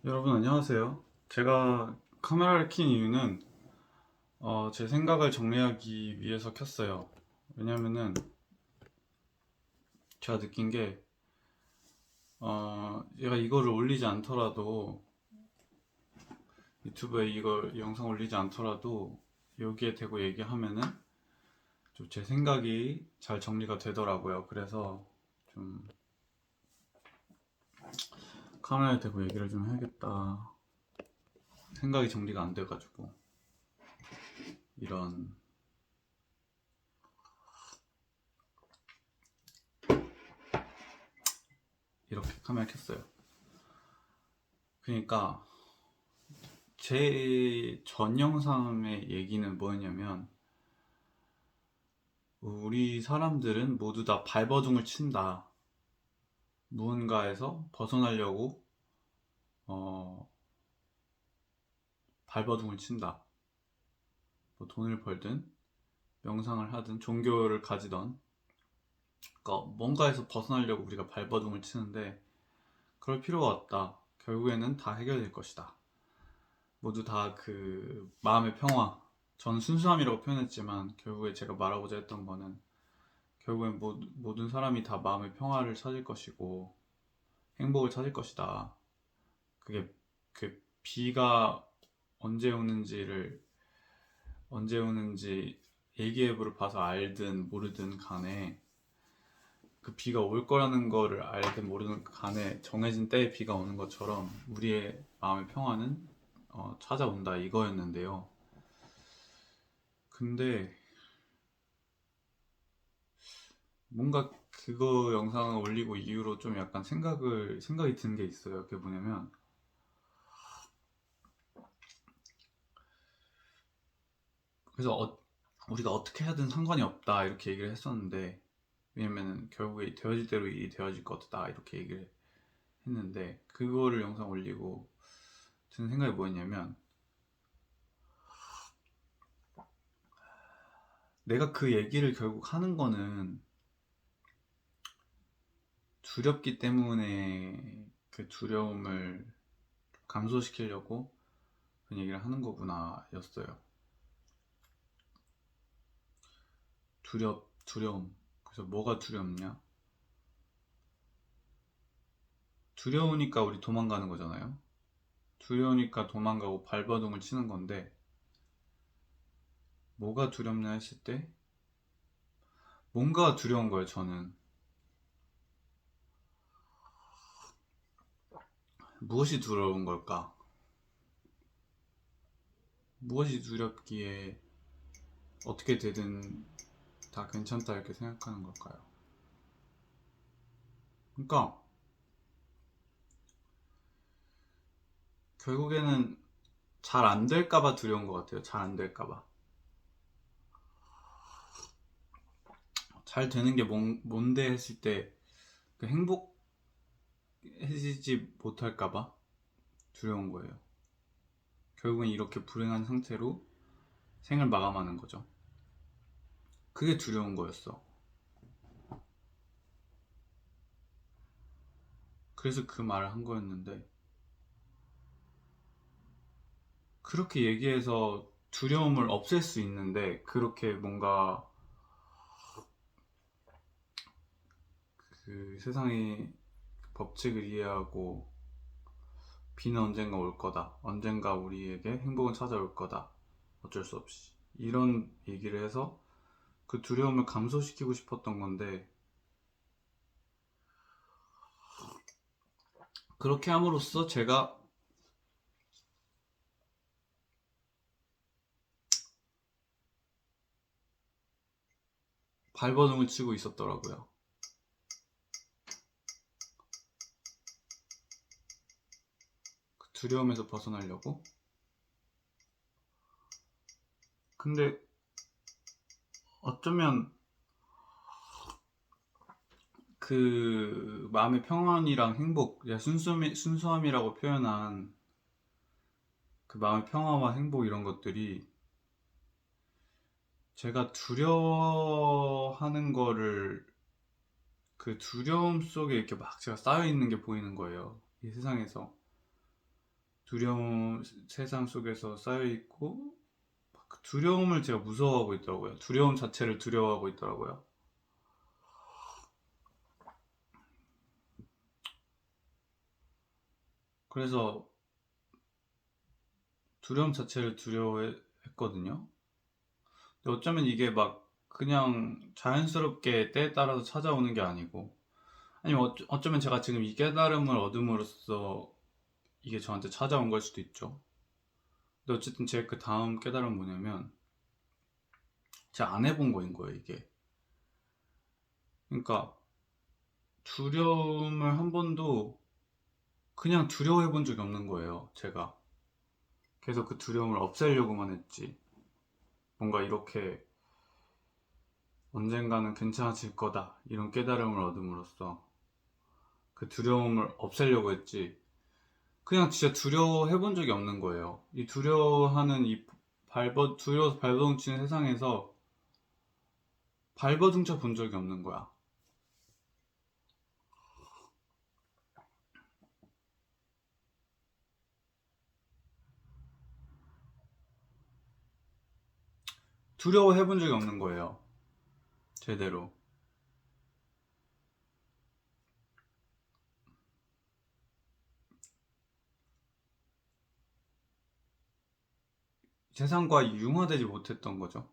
여러분 안녕하세요. 제가 카메라를 킨 이유는 제 생각을 정리하기 위해서 켰어요. 왜냐면은 제가 느낀 게 제가 이거를 올리지 않더라도 유튜브에 이 영상 올리지 않더라도 여기에 대고 얘기하면은 좀 제 생각이 잘 정리가 되더라고요. 그래서 좀 카메라에 대고 얘기를 좀 해야겠다. 생각이 정리가 안 돼가지고 이런 이렇게 카메라 켰어요. 그러니까 제 전 영상의 얘기는 뭐였냐면 우리 사람들은 모두 다 발버둥을 친다. 무언가에서 벗어나려고 어, 발버둥을 친다. 뭐 돈을 벌든 명상을 하든 종교를 가지던 그러니까 뭔가에서 벗어나려고 우리가 발버둥을 치는데 그럴 필요가 없다. 결국에는 다 해결될 것이다. 모두 다 그 마음의 평화. 저는 순수함이라고 표현했지만 결국에 제가 말하고자 했던 거는 결국엔 모든 사람이 다 마음의 평화를 찾을 것이고 행복을 찾을 것이다. 그게 그 비가 언제 오는지를 언제 오는지 일기예보를 봐서 알든 모르든 간에 그 비가 올 거라는 거를 알든 모르든 간에 정해진 때에 비가 오는 것처럼 우리의 마음의 평화는 찾아온다 이거였는데요. 근데 뭔가 그거 영상을 올리고 이후로 좀 약간 생각이 든 게 있어요. 그게 뭐냐면 그래서 우리가 어떻게 하든 상관이 없다 이렇게 얘기를 했었는데 왜냐면은 결국에 되어질 대로 일이 되어질 거다 이렇게 얘기를 했는데 그거를 영상 올리고 드는 생각이 뭐였냐면 내가 그 얘기를 결국 하는 거는 두렵기 때문에 그 두려움을 감소시키려고 그런 얘기를 하는 거구나 였어요. 두려움. 그래서 뭐가 두렵냐? 두려우니까 우리 도망가는 거잖아요. 두려우니까 도망가고 발버둥을 치는 건데 뭐가 두렵냐 했을 때 뭔가 두려운 거예요, 저는. 무엇이 두려운 걸까? 무엇이 두렵기에 어떻게 되든 다 괜찮다 이렇게 생각하는 걸까요? 그러니까 결국에는 잘 안 될까봐 두려운 것 같아요. 잘 안 될까봐. 잘 되는 게 뭔데 했을 때 그 행복해지지 못할까봐 두려운 거예요. 결국엔 이렇게 불행한 상태로 생을 마감하는 거죠. 그게 두려운 거였어. 그래서 그 말을 한 거였는데 그렇게 얘기해서 두려움을 없앨 수 있는데 그렇게 뭔가 그 세상의 법칙을 이해하고 비는 언젠가 올 거다. 언젠가 우리에게 행복은 찾아올 거다. 어쩔 수 없이. 이런 얘기를 해서 그 두려움을 감소시키고 싶었던 건데 그렇게 함으로써 제가 발버둥을 치고 있었더라고요. 그 두려움에서 벗어나려고. 근데 어쩌면 그 마음의 평안이랑 행복, 순수함이라고 표현한 그 마음의 평화와 행복 이런 것들이 제가 두려워하는 거를 그 두려움 속에 이렇게 막 제가 쌓여 있는 게 보이는 거예요. 이 세상에서. 두려움 세상 속에서 쌓여 있고 그 두려움을 제가 무서워하고 있더라고요. 두려움 자체를 두려워하고 있더라고요. 그래서 두려움 자체를 두려워했거든요. 근데 어쩌면 이게 막 그냥 자연스럽게 때에 따라서 찾아오는 게 아니고, 아니면 어쩌면 제가 지금 이 깨달음을 얻음으로써 이게 저한테 찾아온 걸 수도 있죠. 근데 어쨌든 제 그 다음 깨달음은 뭐냐면, 제가 안 해본 거인 거예요, 이게. 그러니까 두려움을 한 번도 그냥 두려워해 본 적이 없는 거예요, 제가. 계속 그 두려움을 없애려고만 했지. 뭔가 이렇게 언젠가는 괜찮아질 거다, 이런 깨달음을 얻음으로써 그 두려움을 없애려고 했지. 그냥 진짜 두려워해 본 적이 없는 거예요. 이 두려워하는 두려워서 발버둥 치는 세상에서 발버둥 쳐 본 적이 없는 거야. 두려워해 본 적이 없는 거예요, 제대로. 세상과 융화되지 못했던 거죠.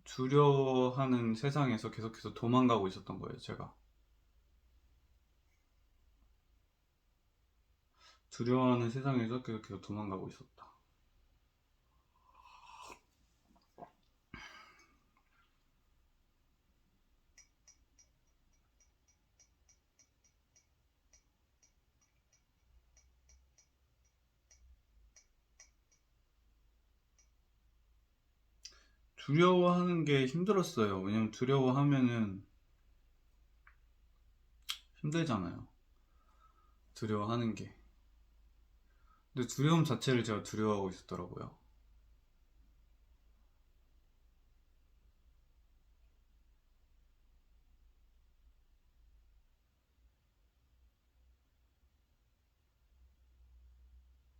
두려워하는 세상에서 계속해서 도망가고 있었던 거예요, 제가. 두려워하는 세상에서 계속해서 도망가고 있었다. 두려워하는 게 힘들었어요. 왜냐면 두려워하면은 힘들잖아요, 두려워하는 게. 근데 두려움 자체를 제가 두려워하고 있었더라고요.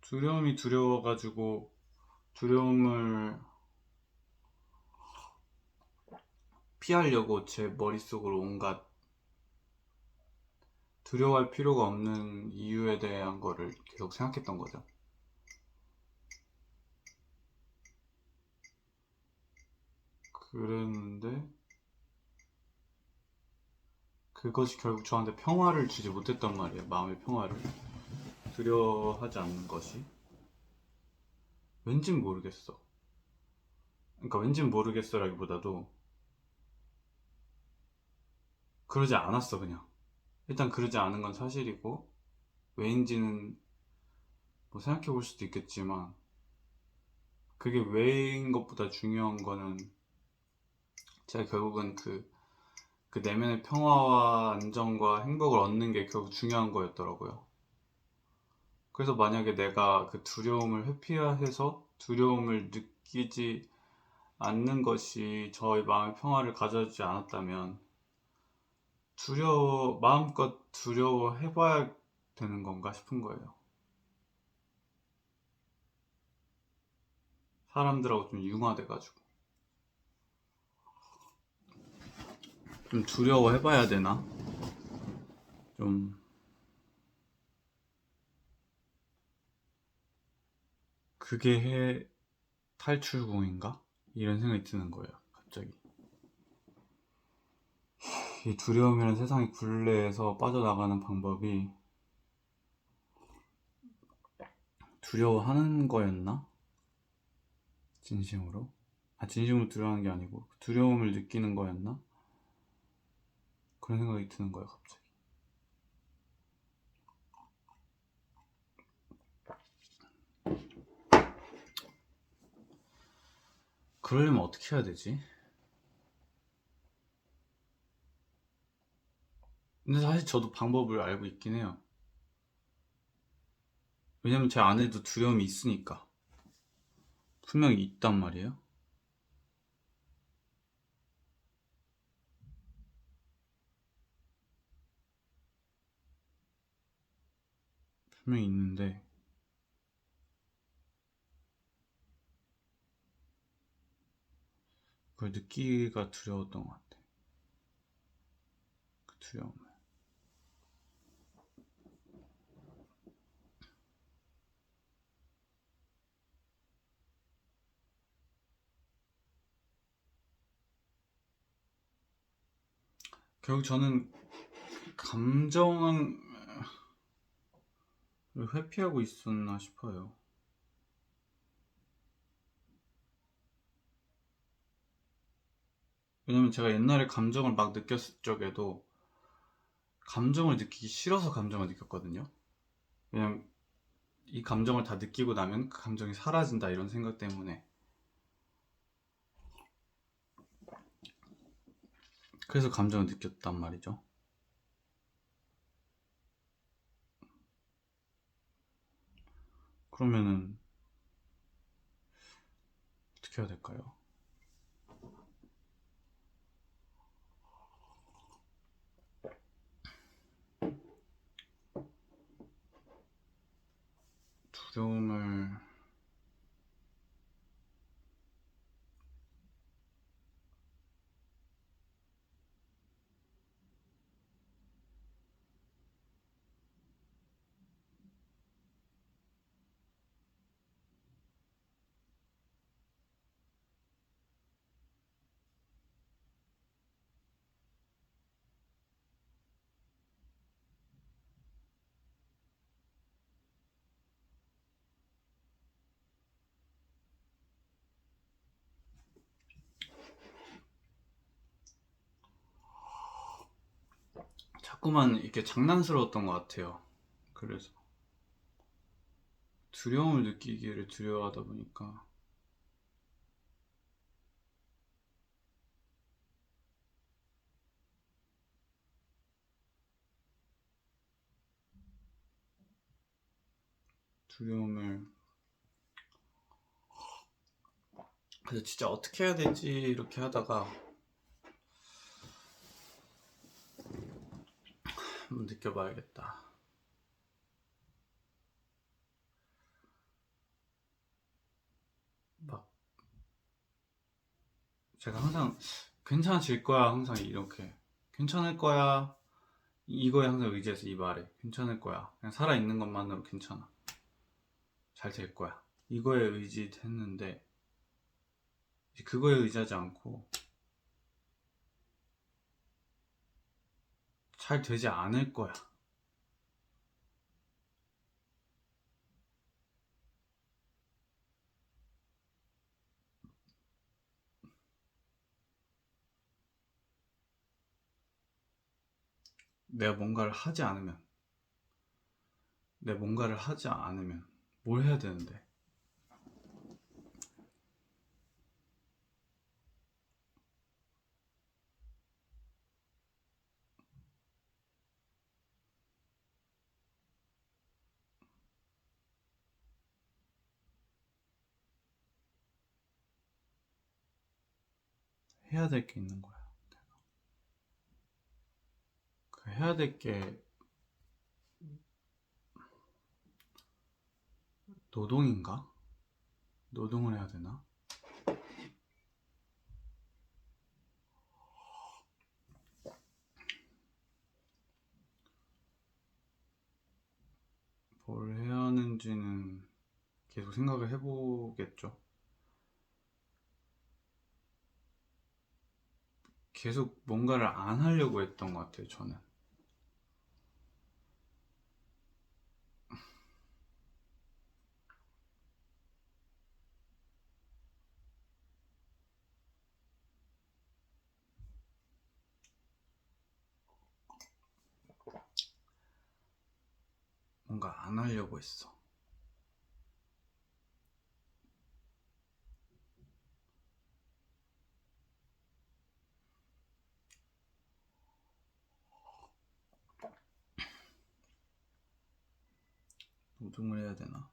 두려움이 두려워가지고 두려움을 피하려고 제 머릿속으로 온갖 두려워할 필요가 없는 이유에 대한 거를 계속 생각했던 거죠. 그랬는데 그것이 결국 저한테 평화를 주지 못했단 말이에요. 마음의 평화를. 두려워하지 않는 것이. 왠진 모르겠어. 그러니까 왠진 모르겠어라기보다도 그러지 않았어, 그냥. 일단 그러지 않은 건 사실이고, 왜인지는 뭐 생각해 볼 수도 있겠지만, 그게 왜인 것보다 중요한 거는 제가 결국은 그 내면의 평화와 안정과 행복을 얻는 게 결국 중요한 거였더라고요. 그래서 만약에 내가 그 두려움을 회피해서 두려움을 느끼지 않는 것이 저의 마음의 평화를 가져주지 않았다면 마음껏 두려워해봐야 되는 건가 싶은 거예요. 사람들하고 좀 융화돼가지고. 좀 두려워해봐야 되나? 좀, 그게 탈출구인가? 이런 생각이 드는 거예요, 갑자기. 이 두려움이라는 세상의 굴레에서 빠져나가는 방법이 두려워하는 거였나? 진심으로? 진심으로 두려워하는 게 아니고 두려움을 느끼는 거였나? 그런 생각이 드는 거예요, 갑자기. 그러려면 어떻게 해야 되지? 근데 사실 저도 방법을 알고 있긴 해요. 왜냐면 제 안에도 두려움이 있으니까. 분명히 있단 말이에요. 분명히 있는데 그걸 느끼기가 두려웠던 것 같아. 그 두려움을. 결국 저는 감정을 회피하고 있었나 싶어요. 왜냐면 제가 옛날에 감정을 막 느꼈을 적에도 감정을 느끼기 싫어서 감정을 느꼈거든요. 왜냐면 이 감정을 다 느끼고 나면 그 감정이 사라진다 이런 생각 때문에. 그래서 감정을 느꼈단 말이죠. 그러면은 어떻게 해야 될까요? 두려움을 자꾸만 이렇게 장난스러웠던 것 같아요. 그래서 두려움을 느끼기를 두려워하다 보니까 두려움을 그래서 진짜 어떻게 해야 되지 이렇게 하다가 한번 느껴봐야겠다. 막 제가 항상 괜찮아질 거야 항상 이렇게 괜찮을 거야 이거에 항상 의지해서 이 말에 괜찮을 거야 그냥 살아있는 것만으로 괜찮아 잘 될 거야 이거에 의지했는데 그거에 의지하지 않고 잘 되지 않을 거야 내가 뭔가를 하지 않으면 뭘 해야 되는데 해야 될 게 있는 거야 그 해야 될 게 노동인가? 노동을 해야 되나? 뭘 해야 하는지는 계속 생각을 해보겠죠. 계속 뭔가를 안 하려고 했던 것 같아요, 저는. 뭔가 안 하려고 했어. 노동을 해야 되나?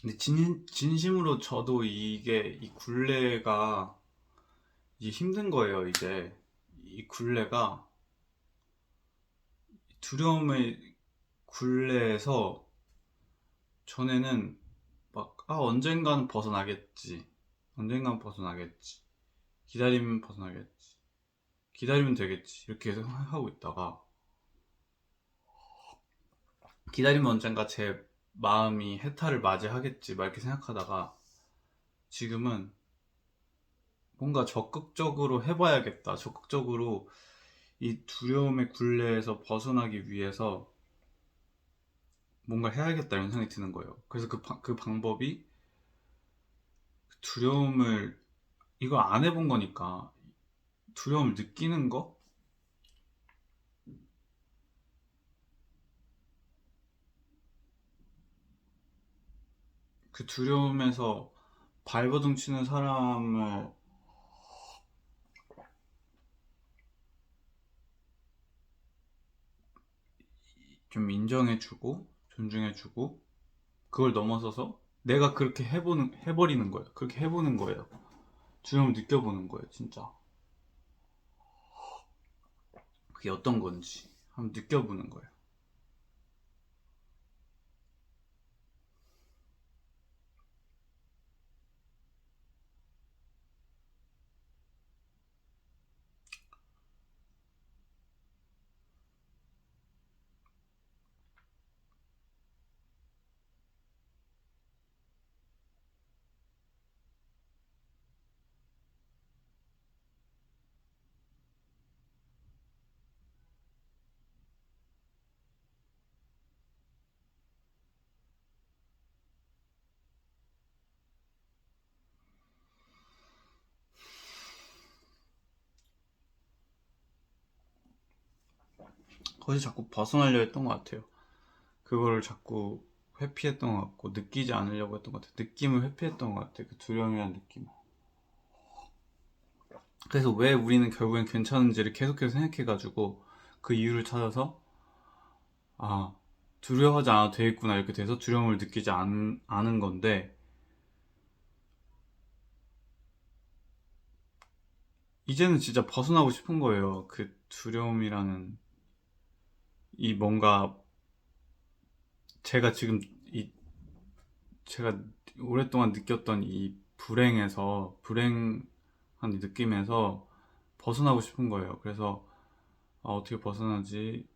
근데 진심으로 저도 이 굴레가 이게 힘든 거예요. 이제 이 굴레가 두려움의 굴레에서 전에는 막 언젠가는 벗어나겠지, 언젠가는 벗어나겠지, 기다리면 벗어나겠지, 기다리면 되겠지 이렇게 하고 있다가 기다리면 언젠가 제 마음이 해탈을 맞이하겠지 막 이렇게 생각하다가 지금은 뭔가 적극적으로 해봐야겠다, 적극적으로 이 두려움의 굴레에서 벗어나기 위해서 뭔가 해야겠다 이런 생각이 드는 거예요. 그래서 그 방법이 두려움을, 이걸 안 해본 거니까 두려움을 느끼는 거? 그 두려움에서 발버둥 치는 사람을 좀 인정해주고 존중해주고 그걸 넘어서서 내가 그렇게 해버리는 거예요. 그렇게 해보는 거예요. 두려움을 느껴보는 거예요, 진짜. 그게 어떤 건지 한번 느껴보는 거예요. 거기서 자꾸 벗어나려 했던 것 같아요. 그거를 자꾸 회피했던 것 같고 느끼지 않으려고 했던 것 같아요. 느낌을 회피했던 것 같아요. 그 두려움이라는 느낌. 그래서 왜 우리는 결국엔 괜찮은지를 계속해서 생각해가지고 그 이유를 찾아서 아, 두려워하지 않아도 되겠구나 이렇게 돼서 두려움을 느끼지 않은 건데, 이제는 진짜 벗어나고 싶은 거예요. 그 두려움이라는 이 뭔가 제가 지금 이 제가 오랫동안 느꼈던 이 불행한 이 느낌에서 벗어나고 싶은 거예요. 그래서 어떻게 벗어나지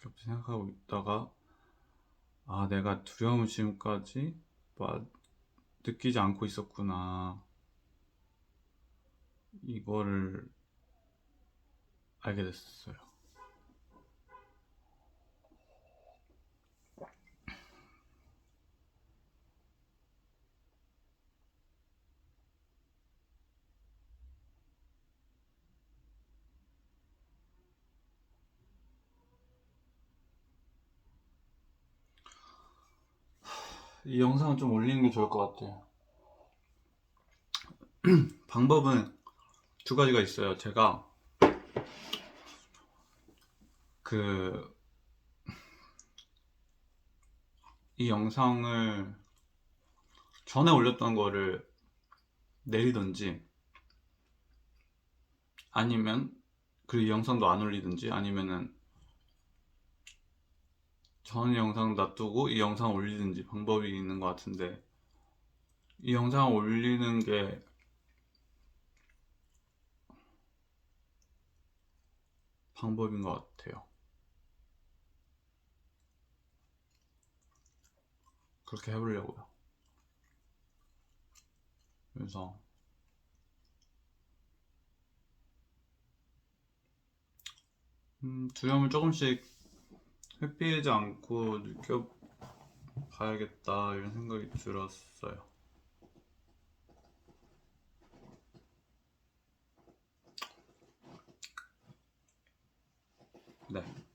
이렇게 생각하고 있다가 내가 두려움을 지금까지 느끼지 않고 있었구나, 이거를 알게 됐어요. 이 영상을 좀 올리는 게 좋을 것 같아요. 방법은 두 가지가 있어요. 제가 그 이 영상을 전에 올렸던 거를 내리든지, 아니면 그 영상도 안 올리든지, 아니면은 전 영상 놔두고 이 영상 올리든지 방법이 있는 것 같은데, 이 영상 올리는 게 방법인 것 같아요. 그렇게 해보려고요. 그래서 두려움을 조금씩 회피하지 않고 느껴봐야겠다 이런 생각이 들었어요. 네.